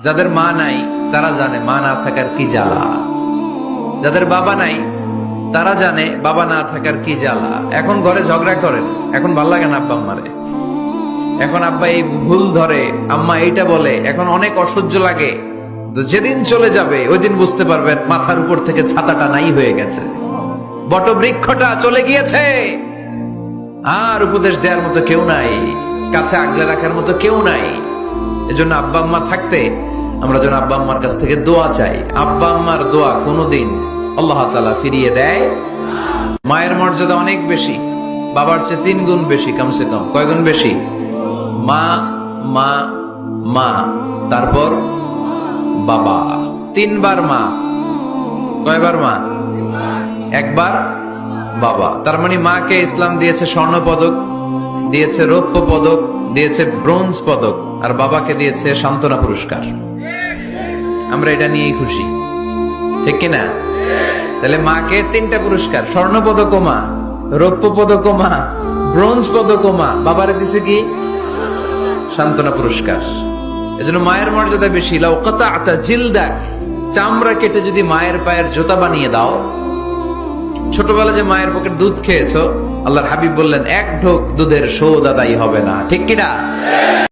যাদের মা নাই তারা জানে মা না থাকার কি জ্বালা, যাদের বাবা নাই তারা জানে বাবা না থাকার কি জ্বালা। এখন ঘরে ঝগড়া করেন, এখন ভাল লাগে না আব্বা আম্মারে, এখন আব্বা এই ভুল ধরে, আম্মা এইটা বলে, এখন অনেক অসহ্য লাগে। তো যেদিন চলে যাবে ওই দিন বুঝতে পারবেন মাথার উপর থেকে ছাতাটা নাই হয়ে গেছে, বটবৃক্ষটা চলে গিয়েছে, আর উপদেশ দেওয়ার মতো কেউ নাই, কাছে আগলে রাখার মতো কেউ নাই। এজন্য আব্বা আম্মা থাকতে আমরা যেন আব্বা আম্মার কাছ থেকে দোয়া চাই। আব্বা আম্মার দোয়া কোনোদিন আল্লাহ তাআলা ফিরিয়ে দেয়। মায়ের মর্যাদা অনেক বেশি, বাবার চেয়ে 3 গুণ বেশি, কমসে কম। কয় গুণ বেশি? মা মা মা, তারপর বাবা। 3 বার মা। কয়বার মা? একবার বাবা। তার মানে মাকে ইসলাম দিয়েছে স্বর্ণ পদক, দিয়েছে রৌপ্য পদক, দিয়েছে ব্রোঞ্জ পদক, আর বাবাকে দিয়েছে সান্ত্বনা পুরস্কার। আমরা এটা নিয়েই খুশি, ঠিক কিনা? তাহলে মাকে 3টা পুরস্কার, স্বর্ণ পদক মা, রৌপ্য পদক মা, ব্রোঞ্জ পদক মা, বাবারে দিছে কি? সান্ত্বনা পুরস্কার। এজন্য মায়ের মর্যাদা বেশি। লাউ কাতা'তা জিলদাক, চামড়া কেটে যদি মায়ের পায়ের জুতা বানিয়ে দাও। ছোটবেলা যে মায়ের বুকের দুধ খেয়েছো, আল্লাহর হাবিব বললেন 1 ঢোক দুধের শোধ আদায় হবে না, ঠিক কিনা?